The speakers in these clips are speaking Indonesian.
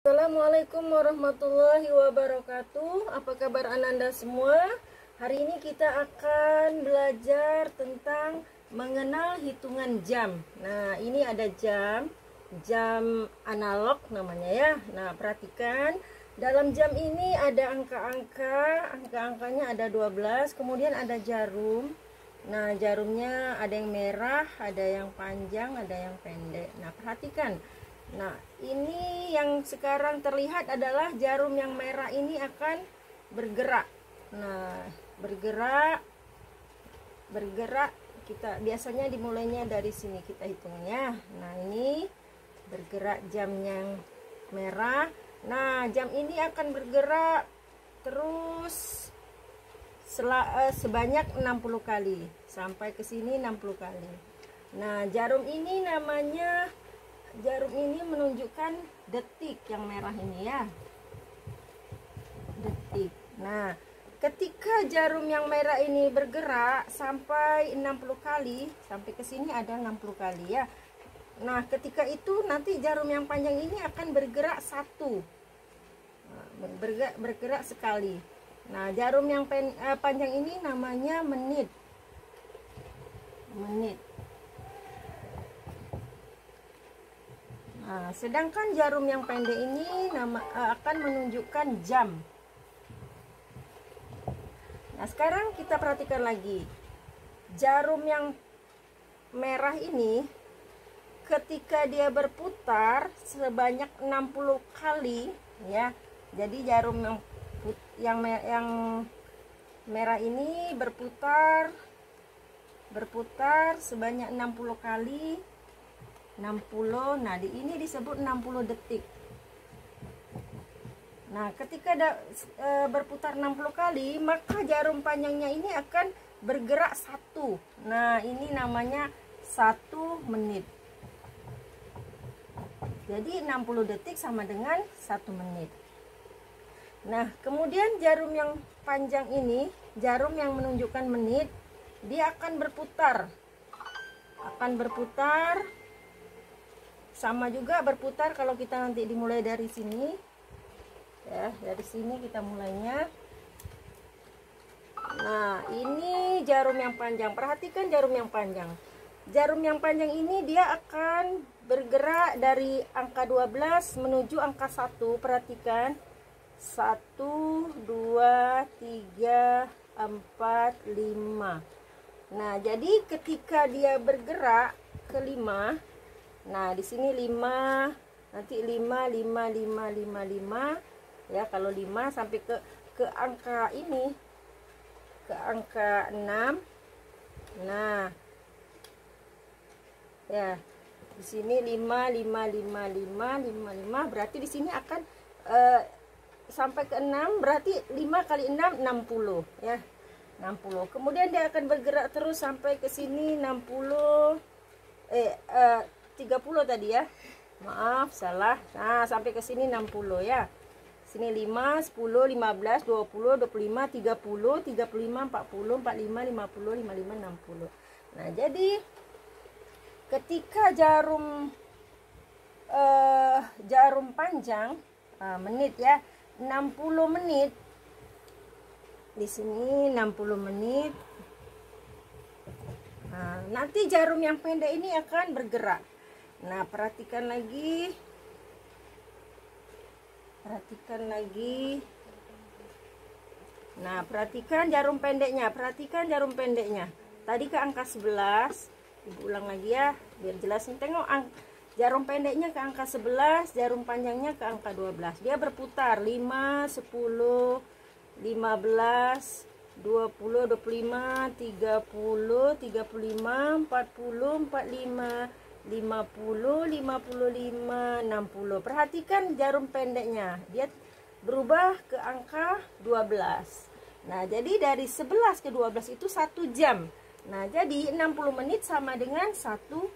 Assalamualaikum warahmatullahi wabarakatuh. Apa kabar Ananda semua? Hari ini kita akan belajar tentang mengenal hitungan jam. Nah, ini ada jam analog namanya ya. Nah, perhatikan dalam jam ini ada angka-angkanya ada 12, kemudian ada jarum. Nah, jarumnya ada yang merah, ada yang panjang, ada yang pendek. Nah, perhatikan. Nah, ini yang sekarang terlihat adalah jarum yang merah ini akan bergerak. Nah, bergerak kita biasanya dimulainya dari sini kita hitungnya. Nah, ini bergerak jam yang merah. Nah, jam ini akan bergerak terus sebanyak 60 kali sampai ke sini 60 kali. Nah, jarum ini menunjukkan detik yang merah ini ya, detik. Nah, ketika jarum yang merah ini bergerak sampai 60 kali, sampai ke sini ada 60 kali ya. Nah, ketika itu nanti jarum yang panjang ini akan bergerak bergerak sekali. Nah, jarum yang panjang ini namanya menit. Nah, sedangkan jarum yang pendek ini akan menunjukkan jam. Nah, sekarang kita perhatikan lagi. Jarum yang merah ini ketika dia berputar sebanyak 60 kali ya. Jadi jarum yang merah ini berputar sebanyak 60 kali. 60. Nah, ini disebut 60 detik. Nah, ketika berputar 60 kali, maka jarum panjangnya ini akan bergerak satu. Nah, ini namanya 1 menit. Jadi 60 detik sama dengan 1 menit. Nah, kemudian jarum yang panjang ini, jarum yang menunjukkan menit, dia akan berputar. Sama juga berputar kalau kita nanti dimulai dari sini ya, dari sini kita mulainya. Nah, ini jarum yang panjang. Perhatikan jarum yang panjang. Jarum yang panjang ini dia akan bergerak dari angka 12 menuju angka 1. Perhatikan. 1 2 3 4 5. Nah, jadi ketika dia bergerak ke 5, nah, di sini 5, nanti 5 ya, kalau 5 sampai ke angka ini, ke angka 6. Nah, ya, di sini 5 berarti di sini akan sampai ke 6, berarti 5 kali 6 60 ya. 60. Kemudian dia akan bergerak terus sampai ke sini 60 30 tadi ya. Maaf, salah. Nah, sampai ke sini 60 ya. Sini 5, 10, 15, 20, 25, 30, 35, 40, 45, 50, 55, 60. Nah, jadi ketika jarum panjang menit ya, 60 menit. Di sini 60 menit. Nah, nanti jarum yang pendek ini akan bergerak. Nah, perhatikan lagi. Nah, perhatikan jarum pendeknya. Tadi ke angka 11. Ibu ulang lagi ya, biar jelas. Tengok jarum pendeknya ke angka 11, jarum panjangnya ke angka 12. Dia berputar 5, 10, 15, 20, 25, 30, 35, 40, 45, 50, 55, 60. Perhatikan jarum pendeknya, dia berubah ke angka 12. Nah, jadi dari 11 ke 12 itu 1 jam. Nah, jadi 60 menit sama dengan 1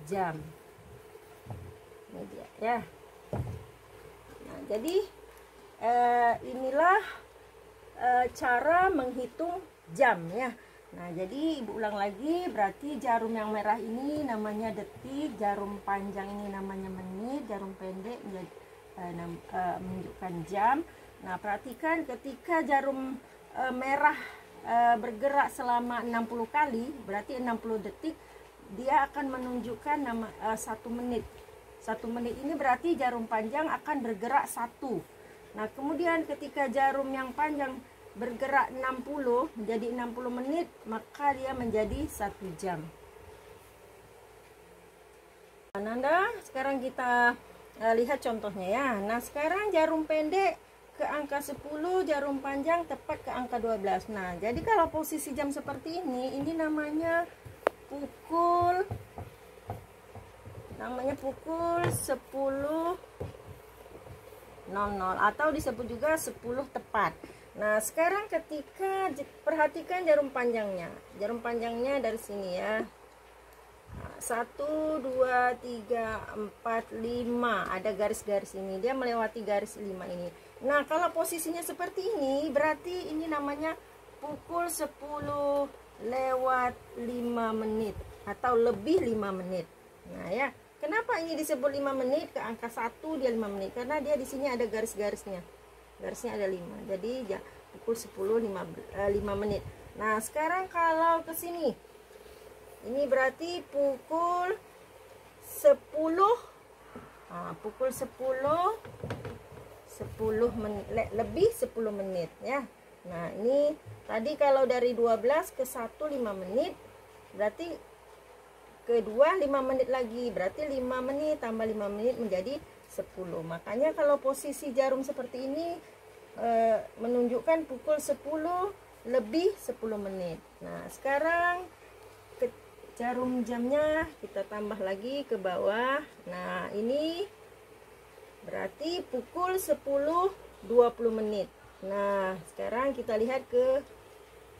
jam. Ini dia ya. Nah, jadi inilah cara menghitung jam ya. Nah, jadi ibu ulang lagi, berarti jarum yang merah ini namanya detik, jarum panjang ini namanya menit, jarum pendek menunjukkan jam. Nah, perhatikan ketika jarum merah bergerak selama 60 kali, berarti 60 detik, dia akan menunjukkan 1 menit. 1 menit ini berarti jarum panjang akan bergerak 1. Nah, kemudian ketika jarum yang panjang bergerak 60 menjadi 60 menit, maka dia menjadi 1 jam. Nanda, sekarang kita lihat contohnya ya. Nah, sekarang jarum pendek ke angka 10, jarum panjang tepat ke angka 12. Nah, jadi kalau posisi jam seperti ini namanya pukul 10.00 atau disebut juga 10 tepat. Nah, sekarang ketika perhatikan jarum panjangnya. Jarum panjangnya dari sini ya. 1, 2, 3, 4, 5. Ada garis-garis ini. Dia melewati garis 5 ini. Nah, kalau posisinya seperti ini, berarti ini namanya pukul 10 lewat 5 menit atau lebih 5 menit. Nah, ya. Kenapa ini disebut 5 menit? Ke angka 1 dia 5 menit. Karena dia di sini ada garis-garisnya. Garisnya ada 5. Jadi ya, pukul 10 5 menit. Nah, sekarang kalau ke sini, ini berarti pukul 10. Nah, pukul 10 menit, lebih 10 menit ya. Nah, ini tadi kalau dari 12 ke 1 5 menit, berarti kedua 5 menit lagi, berarti 5 menit tambah 5 menit menjadi 10. Makanya kalau posisi jarum seperti ini menunjukkan pukul 10 lebih 10 menit. Nah, sekarang jarum jamnya kita tambah lagi ke bawah. Nah, ini berarti pukul 10.20 menit. Nah, sekarang kita lihat ke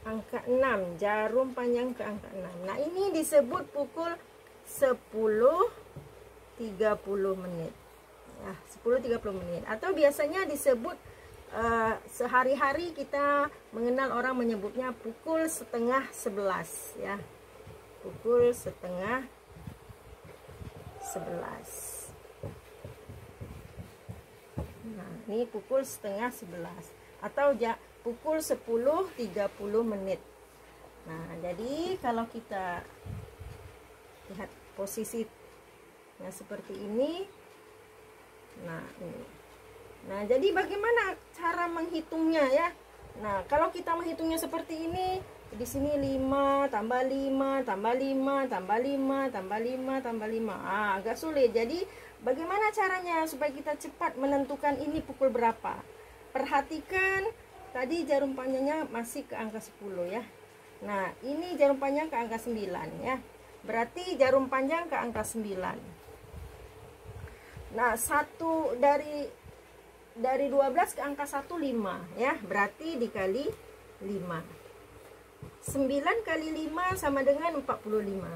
angka 6, jarum panjang ke angka 6. Nah, ini disebut pukul 10.30 menit. Ya, 10.30 menit. Atau biasanya disebut sehari-hari kita mengenal orang menyebutnya pukul 10:30 ya. Pukul 10:30. Nah, ini pukul 10:30 atau pukul 10.30 menit. Nah, jadi kalau kita lihat posisinya seperti ini. Nah, ini. Nah, jadi bagaimana cara menghitungnya ya? Nah, kalau kita menghitungnya seperti ini, di sini 5 tambah 5 tambah 5 tambah 5 tambah 5 tambah 5. Agak sulit. Jadi bagaimana caranya supaya kita cepat menentukan ini pukul berapa? Perhatikan tadi jarum panjangnya masih ke angka 10 ya. Nah, ini jarum panjang ke angka 9 ya. Berarti jarum panjang ke angka 9. Nah, satu dari 12 ke angka 1 5 ya. Berarti dikali 5. 9 kali 5 sama dengan 45.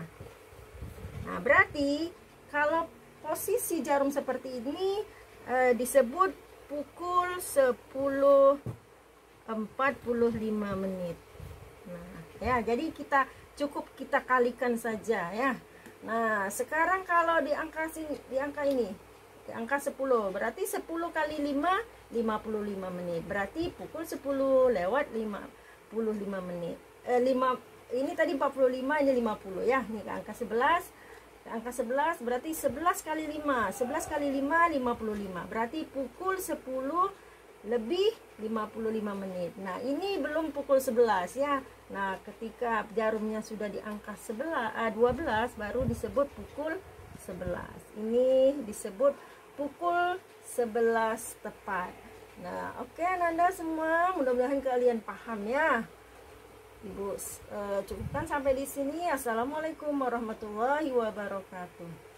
Nah, berarti kalau posisi jarum seperti ini disebut pukul 10.45 menit. Nah, ya, jadi kita kalikan saja ya. Nah, sekarang kalau di angka ini, di angka 10, berarti 10 kali 5 55 menit. Berarti pukul 10 lewat 55 menit. Ini tadi 45, ini 50 ya. Ini ke angka 11. Angka 11 berarti 11 kali 5 55. Berarti pukul 10 lebih 55 menit. Nah, ini belum pukul 11 ya. Nah, ketika jarumnya sudah di angka 12 baru disebut pukul 11. Ini disebut pukul 11 tepat. Nah, oke Nanda semua, mudah-mudahan kalian paham ya. Ibu cukupkan sampai di sini. Assalamualaikum warahmatullahi wabarakatuh.